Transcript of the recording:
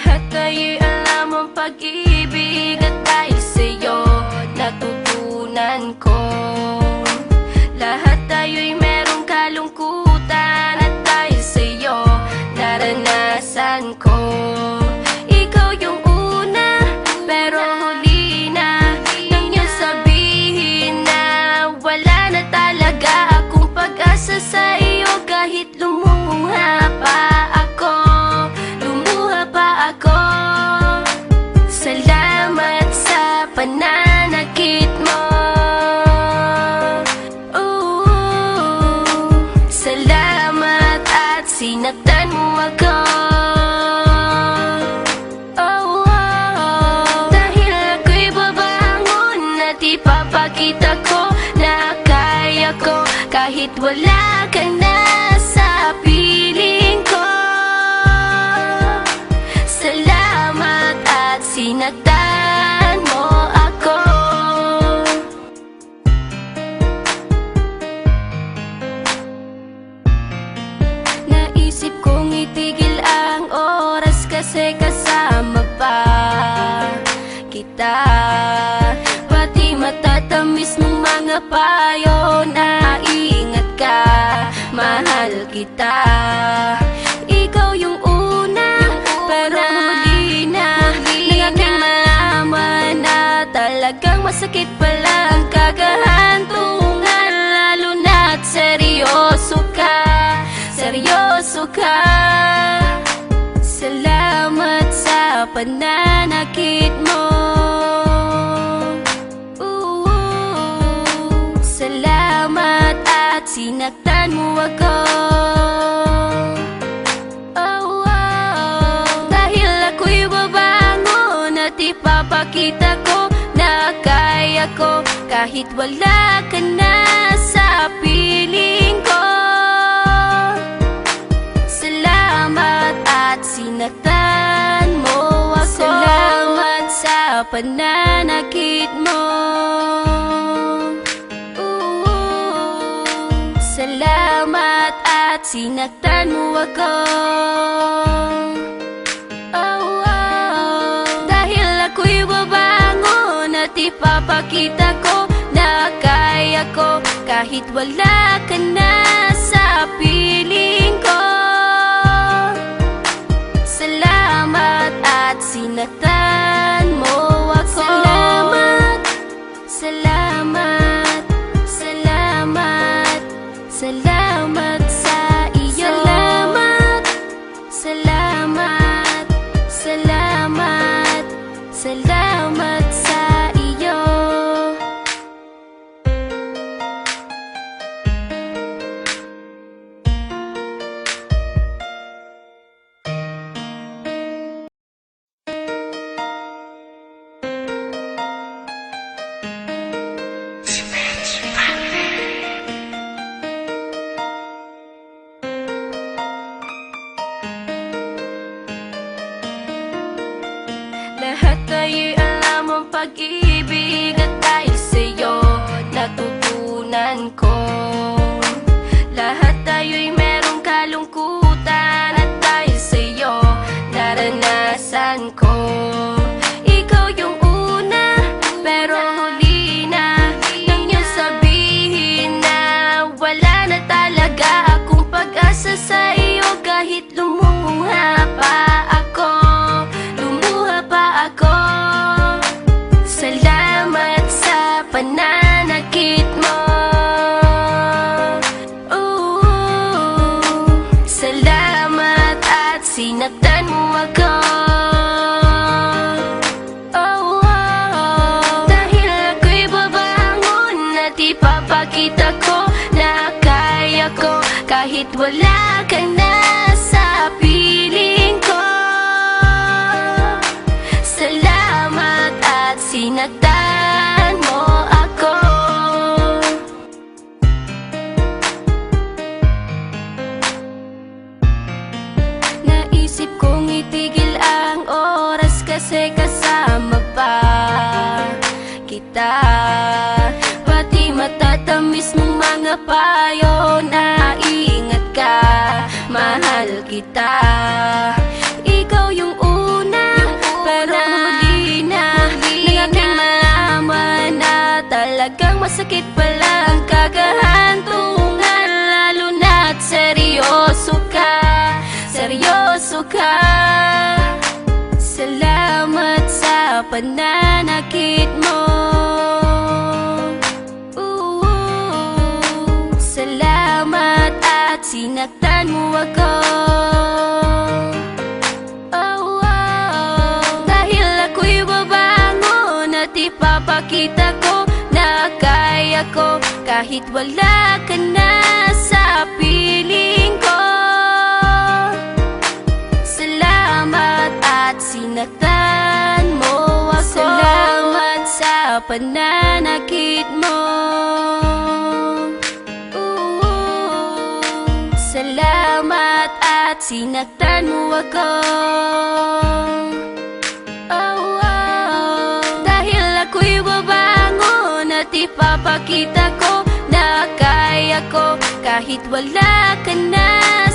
Lahat ay alam ang pag-ibig at dahil sa'yo natutunan ko. Lahat tayo'y merong kalungkutan at dahil sa'yo naranasan ko. Ikaw yung una pero huli na nang iyong sabihin na wala na talaga akong pag-asa sa iyo. Kahit lumuha pa ako, salamat sa pananakit mo. Salamat at sinaktan mo ako. Dahil ako'y babangon at ipapakita ko na kaya ko kahit wala ka na sa piling ko. Salamat at sinaktan mo ako. Naisip kong itigil ang oras kasi kasama pa kita. Pati matatamis ng mga payo na ingat ka, mahal kita. Ikaw yung una pero huli na nang aking malaman na talagang masakit pala ang kagahantungan. Lalo na't seryoso ka, seryoso ka. Salamat sa pananakit mo. Salamat at sinaktan mo ako. Dahil ako'y babangon at ipapakita ko na kaya ko kahit wala ka na sa piling ko. Salamat at sinaktan mo ako. Salamat sa pananakit mo. Salamat at sinaktan mo ako. Dahil ako'y babangon at ipapakita ko na kaya ko kahit wala ka na sa piling ko. Salamat at sinaktan mo ako. Salamat, salamat, salamat, salamat sa iyo. Salamat, salamat, salamat, salamat sa iyo. Lahat ay alam ang pag-ibig at dahil sa'yo natutunan ko. Lahat tayo'y merong kalungkutan at dahil sa'yo naranasan ko. Ikaw yung una pero huli na nang iyong sabihin na wala na talaga akong pag-asa sa iyo. Kahit lumuha pa ako, salamat sa pananakit mo. Salamat at sinaktan mo ako. Dahil ako'y babangon at ipapakita ko na kaya ko kahit wala ka na sa piling ko. Salamat at sinaktan mo ako. Naisip kong itigil ang oras kasi kasama pa kita. Pati matatamis ng mga payo na ingat ka, mahal kita. Ikaw yung una seryoso ka. Salamat sa pananakit mo. Salamat at sinaktan mo ako. Dahil ako'y babangon at ipapakita ko na kaya ko kahit wala ka na sa piling ko. Salamat at sinaktan mo ako. Salamat sa pananakit mo. Salamat at sinaktan mo ako. Dahil ako'y babangon at ipapakita ko na kaya ko kahit wala ka na